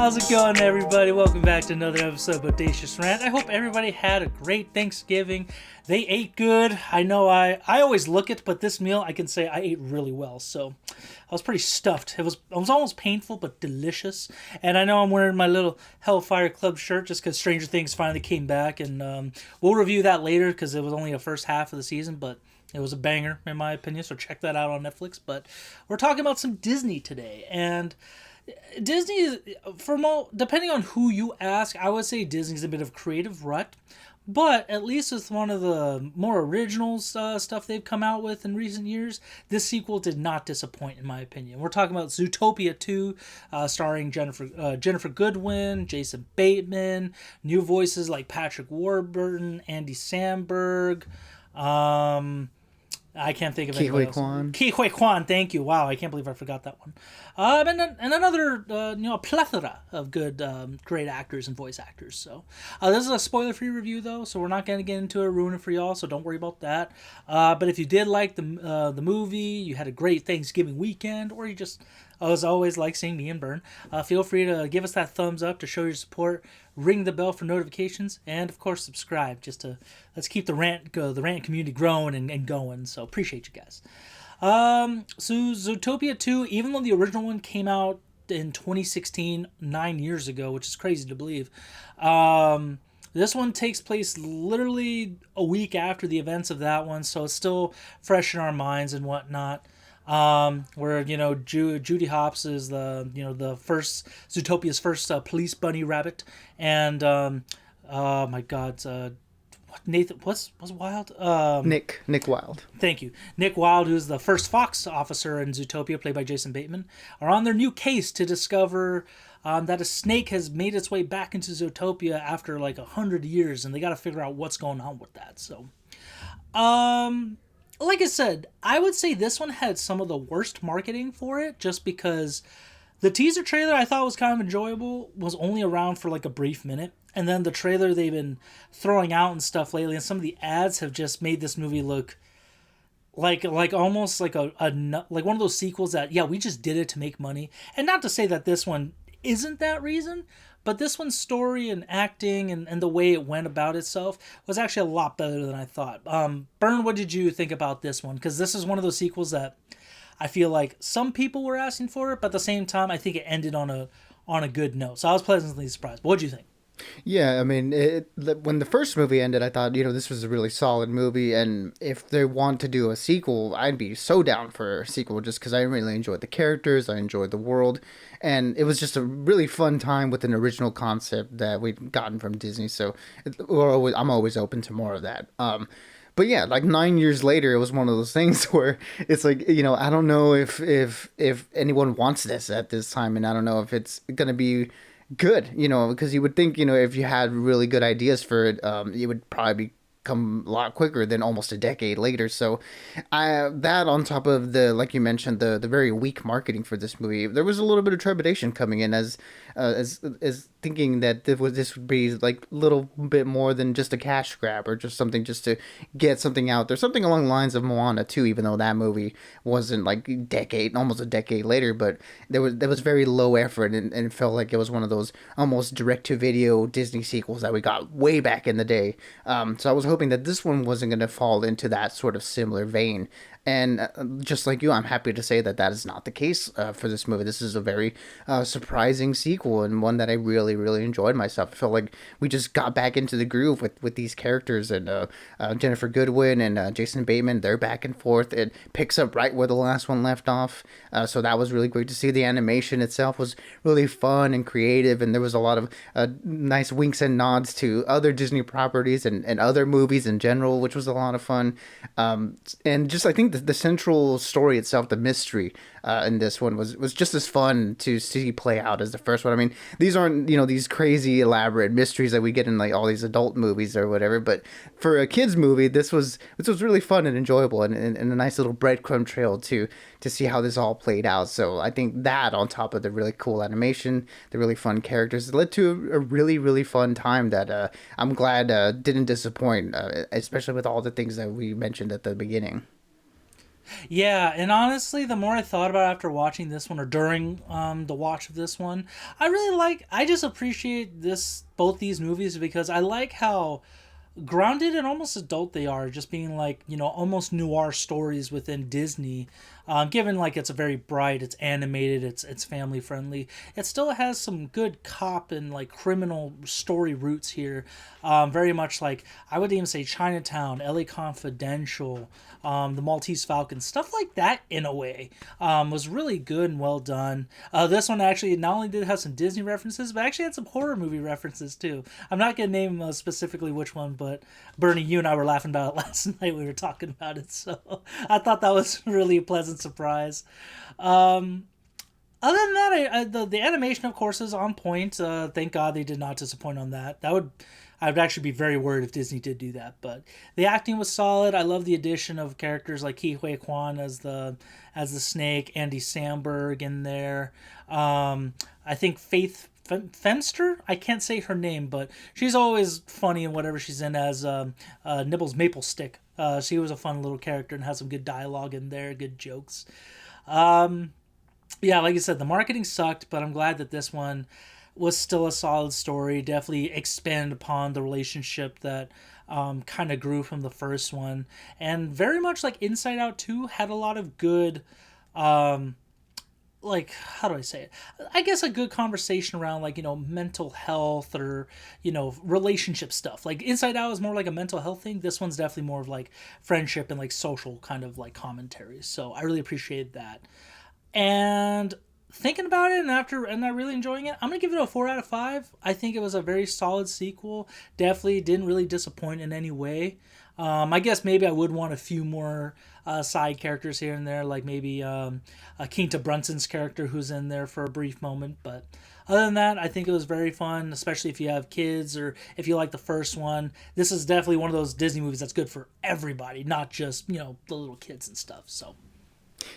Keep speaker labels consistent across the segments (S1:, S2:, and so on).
S1: How's it going, everybody? Welcome back to another episode of Bodacious Rant. I hope everybody had a great Thanksgiving. They ate good. I know I always look it, but this meal I can say I ate really well. So I was pretty stuffed. It was almost painful, but delicious. And I know I'm wearing my little Hellfire Club shirt just because Stranger Things finally came back. And we'll review that later because it was only the first half of the season, but it was a banger in my opinion. So check that out on Netflix. But we're talking about some Disney today. And Disney, depending on who you ask, I would say Disney's a bit of a creative rut. But at least with one of the more original stuff they've come out with in recent years, this sequel did not disappoint, in my opinion. We're talking about Zootopia 2, starring Jennifer Goodwin, Jason Bateman, new voices like Patrick Warburton, Andy Samberg, I can't think of anyone else. Ke Huy Quan, thank you. Wow, I can't believe I forgot that one. And another, plethora of good, great actors and voice actors. So, this is a spoiler-free review, though, so we're not going to get into it, ruin it for y'all, so don't worry about that. But if you did like the movie, you had a great Thanksgiving weekend, or you just, as always, like seeing me and Burn, feel free to give us that thumbs up to show your support, ring the bell for notifications, and of course subscribe. Let's keep the rant community growing and going. So appreciate you guys. So Zootopia 2, even though the original one came out in 2016, 9 years ago, which is crazy to believe, this one takes place literally a week after the events of that one, so it's still fresh in our minds and whatnot. Where Judy Hopps is the first Zootopia's first police bunny rabbit, and oh my God, what's Wilde?
S2: Nick Wilde.
S1: Thank you, Nick Wilde, who's the first Fox officer in Zootopia, played by Jason Bateman, are on their new case to discover that a snake has made its way back into Zootopia after like 100 years, and they got to figure out what's going on with that. So, like I said, I would say this one had some of the worst marketing for it, just because the teaser trailer I thought was kind of enjoyable, was only around for like a brief minute, and then the trailer they've been throwing out and stuff lately, and some of the ads have just made this movie look like almost like like one of those sequels that, yeah, we just did it to make money. And not to say that this one isn't that reason, but this one's story and acting and the way it went about itself was actually a lot better than I thought. Bern, what did you think about this one? Because this is one of those sequels that I feel like some people were asking for it, but at the same time, I think it ended on a good note. So I was pleasantly surprised. But what did you think?
S2: Yeah, I mean, when the first movie ended, I thought, this was a really solid movie, and if they want to do a sequel, I'd be so down for a sequel, just because I really enjoyed the characters, I enjoyed the world, and it was just a really fun time with an original concept that we'd gotten from Disney, so I'm always open to more of that. But yeah, like 9 years later, it was one of those things where it's like, I don't know if anyone wants this at this time, and I don't know if it's going to be good, because you would think, if you had really good ideas for it, it would probably come a lot quicker than almost a decade later. So that on top of like you mentioned, the very weak marketing for this movie, there was a little bit of trepidation coming in as thinking that this would be like a little bit more than just a cash grab or just something just to get something out there, something along the lines of Moana 2, even though that movie wasn't like almost a decade later, but there was very low effort, and it felt like it was one of those almost direct to video Disney sequels that we got way back in the day. So I was hoping that this one wasn't going to fall into that sort of similar vein. And just like you, I'm happy to say that is not the case for this movie. This is a very surprising sequel, and one that I really, really enjoyed myself. I felt like we just got back into the groove with these characters, and Jennifer Goodwin and Jason Bateman, they're back and forth. It picks up right where the last one left off. So that was really great to see. The animation itself was really fun and creative, and there was a lot of nice winks and nods to other Disney properties and other movies in general, which was a lot of fun. And just, I think, the central story itself, the mystery in this one was just as fun to see play out as the first one. I mean, these aren't these crazy elaborate mysteries that we get in like all these adult movies or whatever, but for a kids movie, this was really fun and enjoyable, and a nice little breadcrumb trail to see how this all played out. So I think that, on top of the really cool animation, the really fun characters, it led to a really, really fun time that I'm glad didn't disappoint, especially with all the things that we mentioned at the beginning.
S1: Yeah, and honestly, the more I thought about it after watching this one or during the watch of this one, I just appreciate both these movies because I like how grounded and almost adult they are, just being like, almost noir stories within Disney. Given like it's a very bright, it's animated, it's family friendly, it still has some good cop and like criminal story roots here. Very much like, I would even say Chinatown, LA Confidential, the Maltese Falcon, stuff like that in a way, was really good and well done. This one actually not only did it have some Disney references, but actually had some horror movie references too. I'm not gonna name specifically which one, but Bernie, you and I were laughing about it last night. We were talking about it, so I thought that was really a pleasant surprise. Other than that, the animation, of course, is on point. Thank God they did not disappoint on that. I would actually be very worried if Disney did do that. But the acting was solid. I love the addition of characters like Ke Huy Quan as the snake, Andy Samberg in there. I think Faith Fenster, I can't say her name, but she's always funny in whatever she's in as Nibbles Maple Stick. She was a fun little character and has some good dialogue in there, good jokes. Yeah, like I said, the marketing sucked, but I'm glad that this one was still a solid story. Definitely expand upon the relationship that kind of grew from the first one. And very much like Inside Out 2 had a lot of good... like, how do I say it? I guess a good conversation around, like, mental health or, relationship stuff. Like, Inside Out is more like a mental health thing. This one's definitely more of, like, friendship and, like, social kind of, like, commentaries. So I really appreciated that. And thinking about it and I really enjoying it, I'm going to give it a 4 out of 5. I think it was a very solid sequel. Definitely didn't really disappoint in any way. I guess maybe I would want a few more side characters here and there, like maybe Quinta Brunson's character who's in there for a brief moment. But other than that, I think it was very fun, especially if you have kids or if you like the first one. This is definitely one of those Disney movies that's good for everybody, not just, the little kids and stuff. So.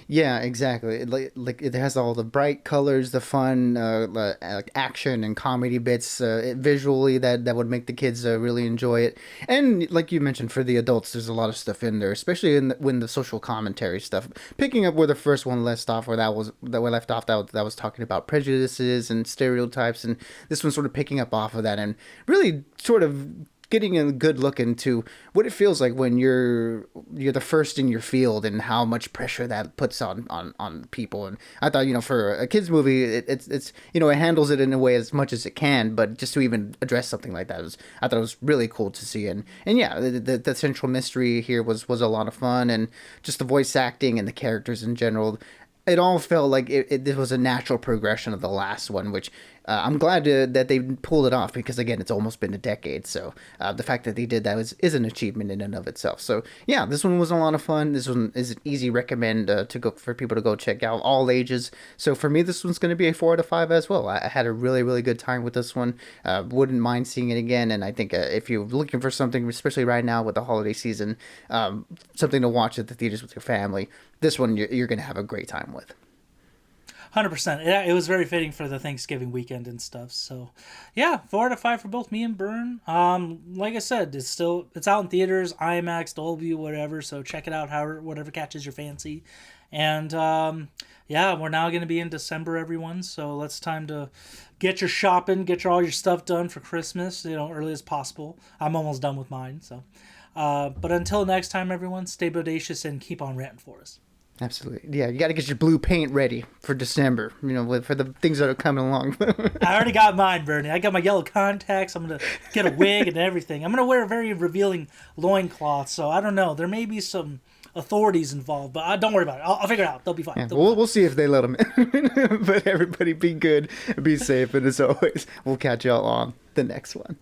S2: Yeah, exactly. Like it has all the bright colors, the fun, like action and comedy bits visually that would make the kids really enjoy it. And like you mentioned, for the adults, there's a lot of stuff in there, especially when the social commentary stuff, picking up where the first one left off, that was talking about prejudices and stereotypes, and this one's sort of picking up off of that and really sort of getting a good look into what it feels like when you're the first in your field and how much pressure that puts on people. And I thought, for a kids movie, it's it handles it in a way as much as it can, but just to even address something like that I thought it was really cool to see. And yeah, the central mystery here was a lot of fun, and just the voice acting and the characters in general. It all felt like it was a natural progression of the last one, which I'm glad that they pulled it off, because, again, it's almost been a decade. So the fact that they did that is an achievement in and of itself. So, yeah, this one was a lot of fun. This one is an easy recommend for people to go check out, all ages. So for me, this one's going to be a 4 out of 5 as well. I had a really, really good time with this one. Wouldn't mind seeing it again. And I think if you're looking for something, especially right now with the holiday season, something to watch at the theaters with your family, this one you're going to have a great time with.
S1: 100%. It was very fitting for the Thanksgiving weekend and stuff. So, yeah, 4 out of 5 for both me and Bern. Like I said, it's out in theaters, IMAX, Dolby, whatever. So check it out, whatever catches your fancy. And yeah, we're now going to be in December, everyone. So it's time to get your shopping, get all your stuff done for Christmas, early as possible. I'm almost done with mine. So, but until next time, everyone, stay bodacious and keep on ranting for us.
S2: Absolutely. Yeah, you got to get your blue paint ready for December, for the things that are coming along.
S1: I already got mine, Bernie. I got my yellow contacts. I'm going to get a wig and everything. I'm going to wear a very revealing loincloth, so I don't know. There may be some authorities involved, but don't worry about it. I'll figure it out. They'll be fine.
S2: Yeah, we'll see if they let them in. But everybody be good, be safe, and as always, we'll catch y'all on the next one.